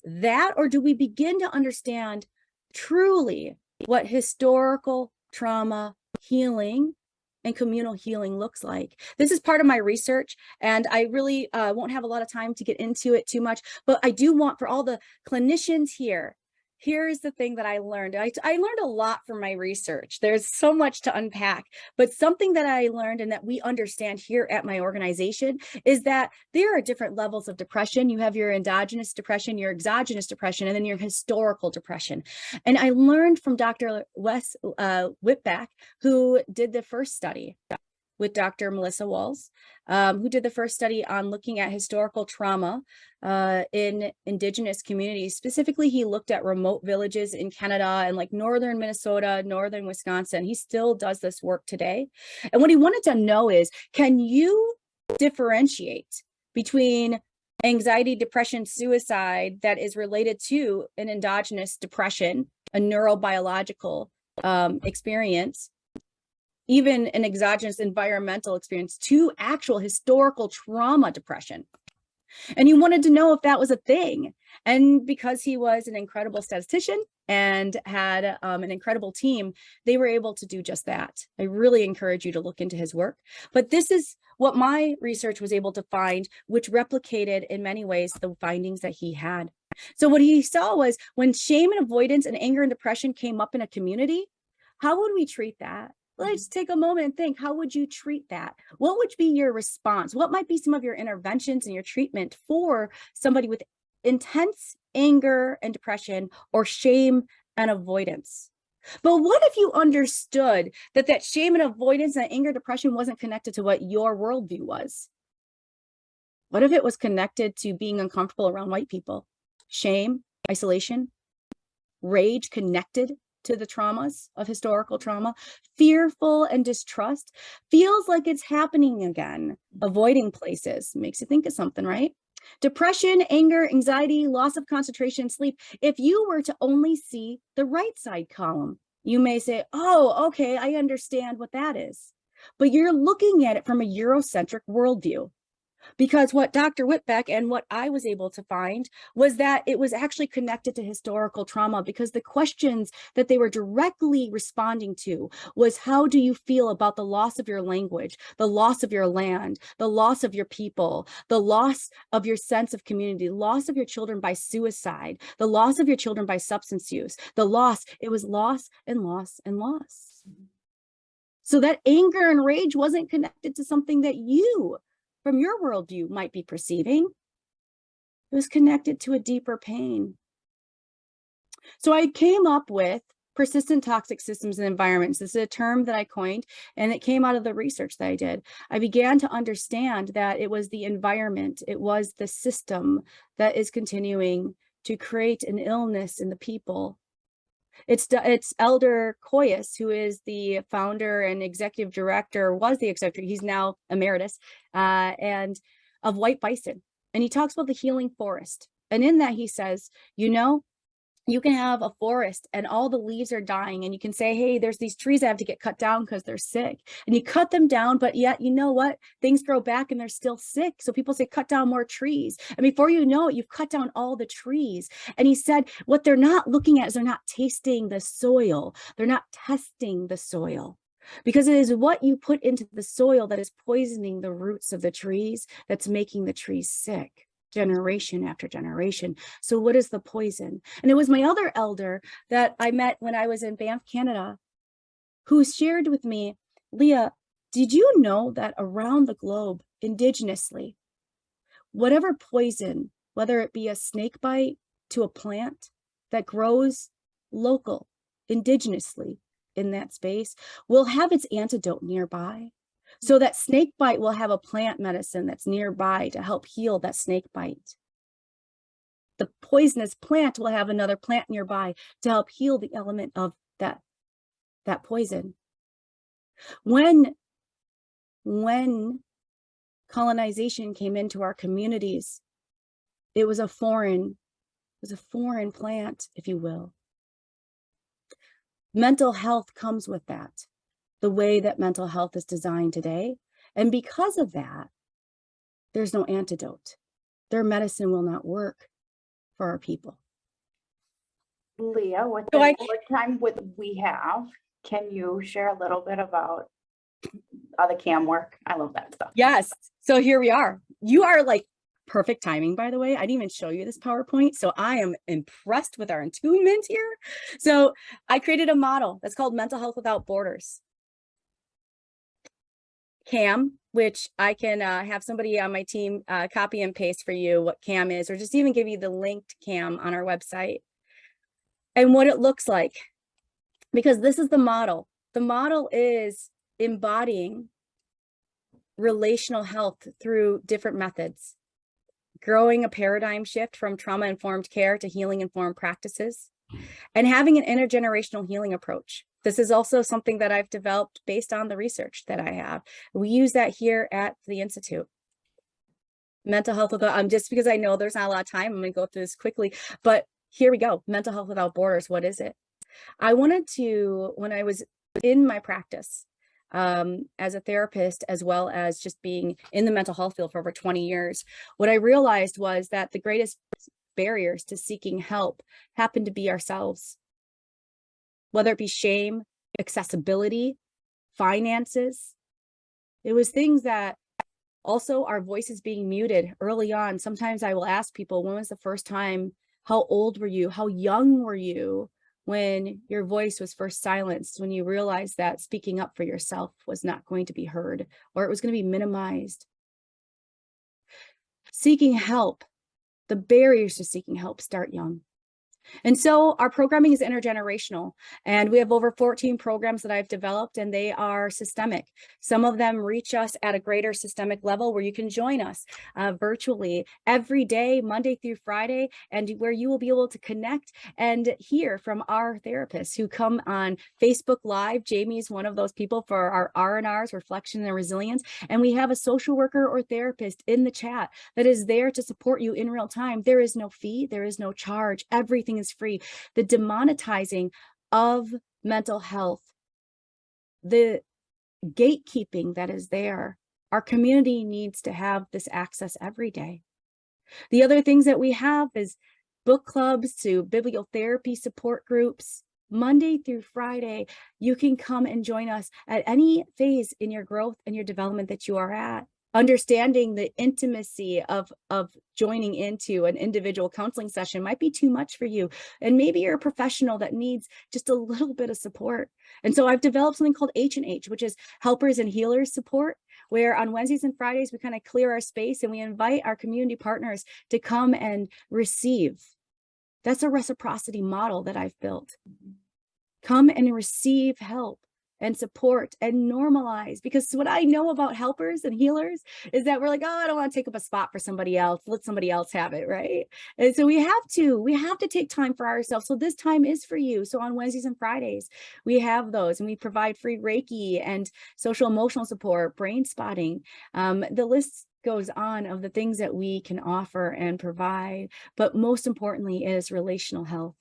Speaker 4: that? Or do we begin to understand truly what historical trauma healing and communal healing looks like? This is part of my research, and I really won't have a lot of time to get into it too much, but I do want, for all the clinicians here, here's the thing that I learned. I learned a lot from my research. There's so much to unpack, but something that I learned and that we understand here at my organization is that there are different levels of depression. You have your endogenous depression, your exogenous depression, and then your historical depression. And I learned from Dr. Wes Whitback, who did the first study with Dr. Melissa Walls, who did the first study on looking at historical trauma in Indigenous communities. Specifically, he looked at remote villages in Canada and like northern Minnesota, northern Wisconsin. He still does this work today. And what he wanted to know is, can you differentiate between anxiety, depression, suicide that is related to an endogenous depression, a neurobiological experience, even an exogenous environmental experience, to actual historical trauma depression? And he wanted to know if that was a thing. And because he was an incredible statistician and had an incredible team, they were able to do just that. I really encourage you to look into his work. But this is what my research was able to find, which replicated in many ways the findings that he had. So what he saw was, when shame and avoidance and anger and depression came up in a community, how would we treat that? Let's take a moment and think, how would you treat that? What would be your response? What might be some of your interventions and your treatment for somebody with intense anger and depression or shame and avoidance? But what if you understood that that shame and avoidance and anger, depression wasn't connected to what your worldview was? What if it was connected to being uncomfortable around white people? Shame, isolation, rage connected to the traumas of historical trauma, fearful and distrust, feels like it's happening again, avoiding places, makes you think of something, right? Depression, anger, anxiety, loss of concentration, sleep. If you were to only see the right side column, You may say, oh, okay, I understand what that is. But you're looking at it from a Eurocentric worldview. Because what Dr. Whitbeck and what I was able to find was that it was actually connected to historical trauma, because the questions that they were directly responding to was, how do you feel about the loss of your language, the loss of your land, the loss of your people, the loss of your sense of community, the loss of your children by suicide, the loss of your children by substance use, it was loss and loss and loss. So that anger and rage wasn't connected to something that you, from your worldview, might be perceiving. It was connected to a deeper pain. So I came up with persistent toxic systems and environments. This is a term that I coined, and it came out of the research that I did. I began to understand that it was the environment, it was the system that is continuing to create an illness in the people. It's Elder Koyas, who is the founder and executive director, was the executive, he's now emeritus, and of White Bison. And he talks about the healing forest. And in that he says, you know, you can have a forest and all the leaves are dying, and you can say, hey, there's these trees that have to get cut down because they're sick. And you cut them down, but yet, you know what? Things grow back and they're still sick. So people say, cut down more trees. And before you know it, you've cut down all the trees. And he said, what they're not looking at is they're not tasting the soil. They're not testing the soil. Because it is what you put into the soil that is poisoning the roots of the trees, that's making the trees sick, generation after generation. So what is the poison? And it was my other elder that I met when I was in Banff, Canada, who shared with me, Lea, did you know that around the globe, indigenously, whatever poison, whether it be a snake bite to a plant that grows local, indigenously in that space, will have its antidote nearby? So that snake bite will have a plant medicine that's nearby to help heal that snake bite. The poisonous plant will have another plant nearby to help heal the element of that poison. When colonization came into our communities, it was a foreign plant, if you will. Mental health comes with that, the way that mental health is designed today. And because of that, there's no antidote. Their medicine will not work for our people.
Speaker 3: Lea, with
Speaker 4: So
Speaker 3: the more time we have, can you share a little bit about the CAM work? I love that stuff.
Speaker 4: Yes. So here we are. You are like perfect timing, by the way. I didn't even show you this PowerPoint. So I am impressed with our attunement here. So I created a model that's called Mental Health Without Borders. CAM, which I can have somebody on my team copy and paste for you what CAM is, or just even give you the link to CAM on our website and what it looks like, because this is the model. The model is embodying relational health through different methods, growing a paradigm shift from trauma-informed care to healing-informed practices, and having an intergenerational healing approach. This is also something that I've developed based on the research that I have. We use that here at the Institute. Mental health without, just because I know there's not a lot of time, I'm gonna go through this quickly, but here we go. Mental health without borders, what is it? I wanted to, when I was in my practice as a therapist, as well as just being in the mental health field for over 20 years, what I realized was that the greatest barriers to seeking help happen to be ourselves. Whether it be shame, accessibility, finances. It was things that also our voices being muted early on. Sometimes I will ask people, when was the first time, how old were you? How young were you when your voice was first silenced, when you realized that speaking up for yourself was not going to be heard, or it was going to be minimized? Seeking help, the barriers to seeking help start young. And so our programming is intergenerational, and we have over 14 programs that I've developed, and they are systemic. Some of them reach us at a greater systemic level where you can join us virtually every day, Monday through Friday, and where you will be able to connect and hear from our therapists who come on Facebook Live. Jamie's one of those people for our R&Rs, Reflection and Resilience. And we have a social worker or therapist in the chat that is there to support you in real time. There is no fee, there is no charge. Everything is free. The demonetizing of mental health, the gatekeeping that is there. Our community needs to have this access every day. The other things that we have is book clubs to bibliotherapy support groups. Monday through Friday, you can come and join us at any phase in your growth and your development that you are at. Understanding the intimacy of joining into an individual counseling session might be too much for you. And maybe you're a professional that needs just a little bit of support. And so I've developed something called H&H, which is helpers and healers support, where on Wednesdays and Fridays, we kind of clear our space and we invite our community partners to come and receive. That's a reciprocity model that I've built. Come and receive help and support and normalize, because what I know about helpers and healers is that we're like, oh, I don't want to take up a spot for somebody else. Let somebody else have it, right? And so we have to take time for ourselves. So this time is for you. So on Wednesdays and Fridays, we have those, and we provide free Reiki and social emotional support, brain spotting. The list goes on of the things that we can offer and provide, but most importantly is relational health.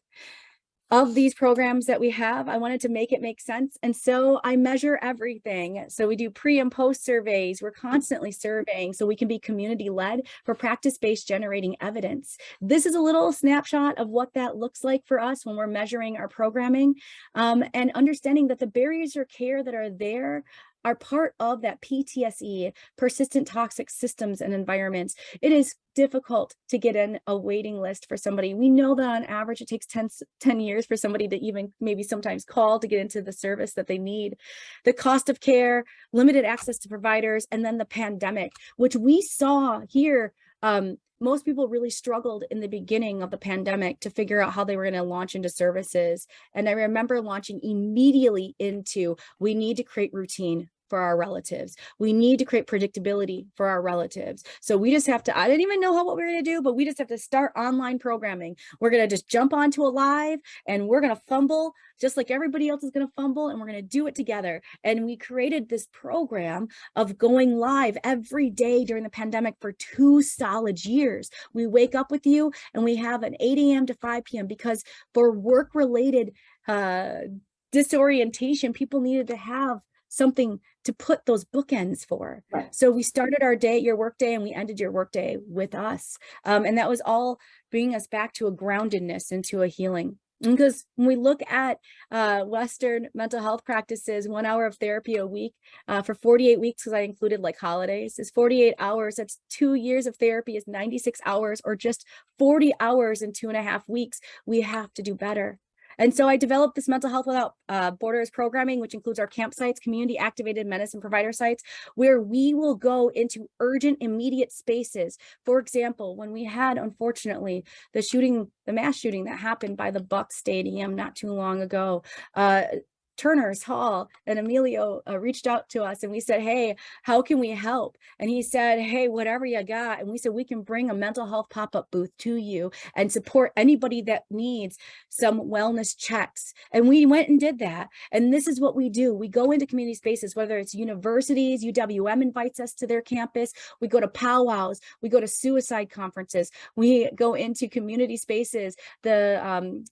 Speaker 4: Of these programs that we have, I wanted to make it make sense. And so I measure everything. So we do pre and post surveys. We're constantly surveying so we can be community led for practice-based generating evidence. This is a little snapshot of what that looks like for us when we're measuring our programming, and understanding that the barriers of care that are there are part of that PTSE, persistent toxic systems and environments. It is difficult to get in a waiting list for somebody. We know that on average, it takes 10 years for somebody to even maybe sometimes call to get into the service that they need. The cost of care, limited access to providers, and then the pandemic, which we saw here. Most people really struggled in the beginning of the pandemic to figure out how they were going to launch into services. And I remember launching immediately into, we need to create routine for our relatives. We need to create predictability for our relatives. So we just have to, I didn't even know what we were going to do, but we just have to start online programming. We're going to just jump onto a live and we're going to fumble just like everybody else is going to fumble, and we're going to do it together. And we created this program of going live every day during the pandemic for 2 solid years. We wake up with you and we have an 8 a.m. to 5 p.m. because for work-related disorientation, people needed to have something to put those bookends for. Right. So we started our day, your work day, and we ended your work day with us. And that was all bringing us back to a groundedness and to a healing. Because when we look at Western mental health practices, 1 hour of therapy a week for 48 weeks, because I included like holidays, is 48 hours. That's 2 years of therapy is 96 hours, or just 40 hours in 2.5 weeks. We have to do better. And so I developed this Mental Health Without Borders programming, which includes our campsites, community activated medicine provider sites, where we will go into urgent, immediate spaces. For example, when we had, unfortunately, the mass shooting that happened by the Bucs Stadium not too long ago, Turner's Hall and Emilio reached out to us and we said, hey, how can we help? And he said, hey, whatever you got. And we said, we can bring a mental health pop-up booth to you and support anybody that needs some wellness checks. And we went and did that. And this is what we do. We go into community spaces, whether it's universities, UWM invites us to their campus. We go to powwows. We go to suicide conferences. We go into community spaces. The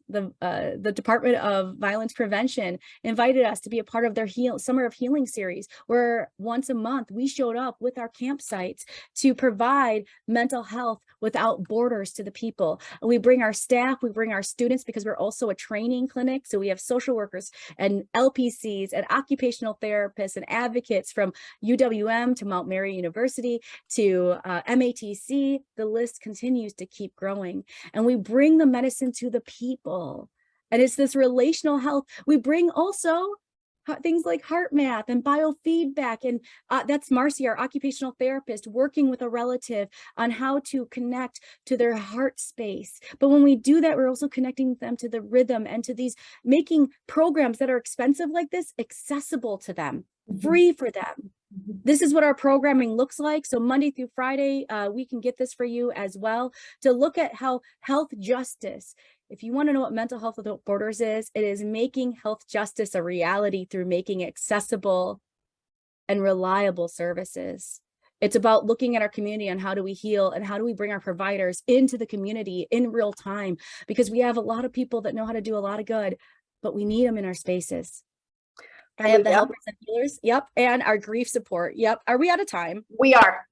Speaker 4: Department of Violence Prevention invited us to be a part of their Summer of Healing series, where once a month we showed up with our campsites to provide mental health without borders to the people. And we bring our staff, we bring our students, because we're also a training clinic. So we have social workers and LPCs and occupational therapists and advocates from UWM to Mount Mary University to MATC. The list continues to keep growing. And we bring the medicine to the people. And it's this relational health. We bring also things like heart math and biofeedback. And that's Marcy, our occupational therapist, working with a relative on how to connect to their heart space. But when we do that, we're also connecting them to the rhythm and to these, making programs that are expensive like this accessible to them, free for them. This is what our programming looks like. So Monday through Friday, we can get this for you as well, to look at how health justice, if you want to know what Mental Health Without Borders is, it is making health justice a reality through making accessible and reliable services. It's about looking at our community and how do we heal and how do we bring our providers into the community in real time, because we have a lot of people that know how to do a lot of good, but we need them in our spaces. I
Speaker 3: And
Speaker 4: have the
Speaker 3: Leah,
Speaker 4: helpers and healers. Yep. And our grief support. Yep. Are we out of time?
Speaker 3: we are.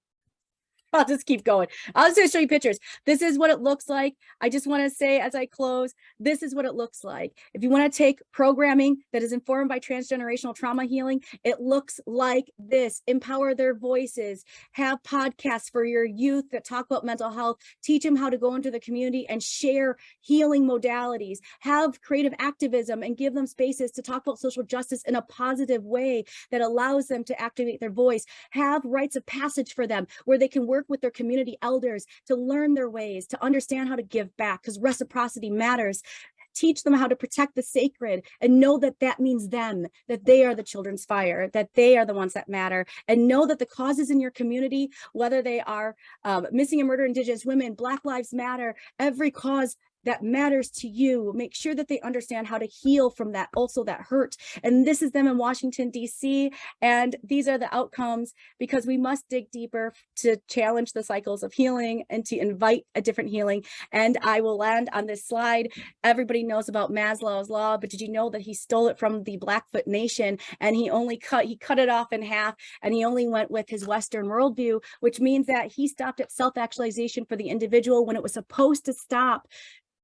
Speaker 4: I'll just keep going. I'll just gonna show you pictures. This is what it looks like. I just want to say as I close, this is what it looks like. If you want to take programming that is informed by transgenerational trauma healing, it looks like this. Empower their voices. Have podcasts for your youth that talk about mental health. Teach them how to go into the community and share healing modalities. Have creative activism and give them spaces to talk about social justice in a positive way that allows them to activate their voice. Have rites of passage for them where they can work with their community elders to learn their ways, to understand how to give back, because reciprocity matters. Teach them how to protect the sacred and know that that means them, that they are the children's fire, that they are the ones that matter, and know that the causes in your community, whether they are missing and murdered Indigenous women, Black Lives Matter, every cause that matters to you, make sure that they understand how to heal from that, also that hurt. And this is them in Washington, D.C. And these are the outcomes, because we must dig deeper to challenge the cycles of healing and to invite a different healing. And I will land on this slide. Everybody knows about Maslow's law, but did you know that he stole it from the Blackfoot Nation? And he cut it off in half, and he only went with his Western worldview, which means that he stopped at self-actualization for the individual when it was supposed to stop.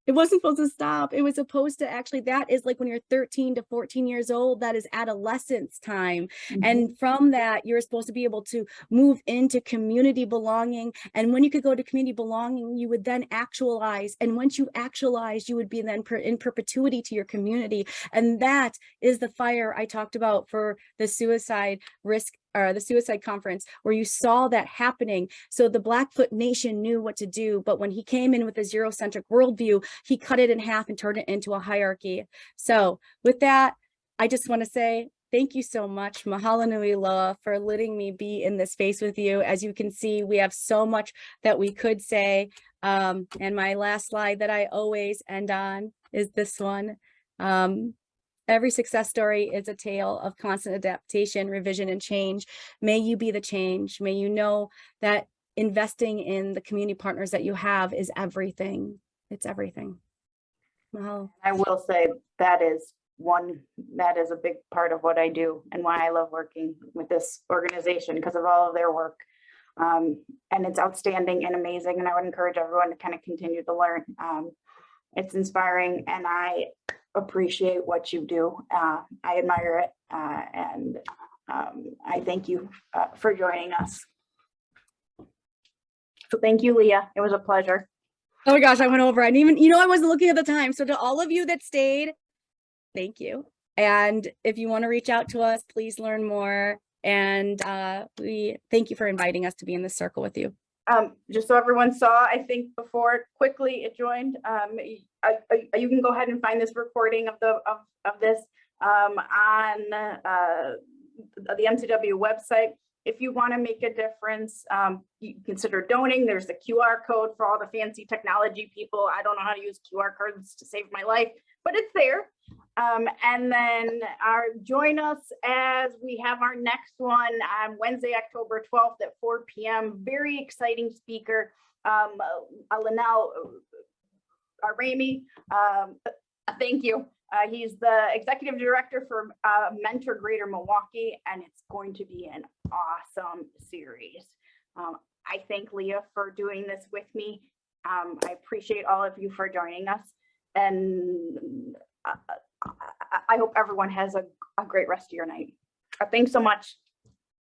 Speaker 4: It wasn't supposed to stop. It was supposed to actually, that is like when you're 13 to 14 years old, that is adolescence time. And from that, you're supposed to be able to move into community belonging. And when you could go to community belonging, you would then actualize. And once you actualize, you would be then in perpetuity to your community. And that is the fire I talked about for the suicide risk, or the suicide conference, where you saw that happening. So the Blackfoot Nation knew what to do, but when he came in with a zero-centric worldview, he cut it in half and turned it into a hierarchy. So with that, I just want to say thank you so much, mahalo nui loa, for letting me be in this space with you. As you can see, we have so much that we could say. And my last slide that I always end on is this one. Every success story is a tale of constant adaptation, revision, and change. May you be the change. May you know that investing in the community partners that you have is everything. It's everything. Mahalo.
Speaker 3: I will say that is a big part of what I do and why I love working with this organization, because of all of their work. And it's outstanding and amazing. And I would encourage everyone to kind of continue to learn. It's inspiring, and I appreciate what you do. I admire it, and I thank you for joining us. So thank you, Leah. It was a pleasure.
Speaker 4: Oh my gosh, I went over. I didn't even, I wasn't looking at the time. So to all of you that stayed, thank you. And if you want to reach out to us, please learn more. And we thank you for inviting us to be in this circle with you.
Speaker 3: Just so everyone saw, I think before quickly it joined, you can go ahead and find this recording of this on the MCW website. If you want to make a difference, you consider donating. There's the QR code for all the fancy technology people. I don't know how to use QR codes to save my life, but it's there. And then join us as we have our next one on Wednesday, October 12th at 4 p.m. Very exciting speaker, Linnell Ramey. Thank you. He's the executive director for Mentor Greater Milwaukee, and it's going to be an awesome series. I thank Leah for doing this with me. I appreciate all of you for joining us, and I hope everyone has a great rest of your night. Thanks so much.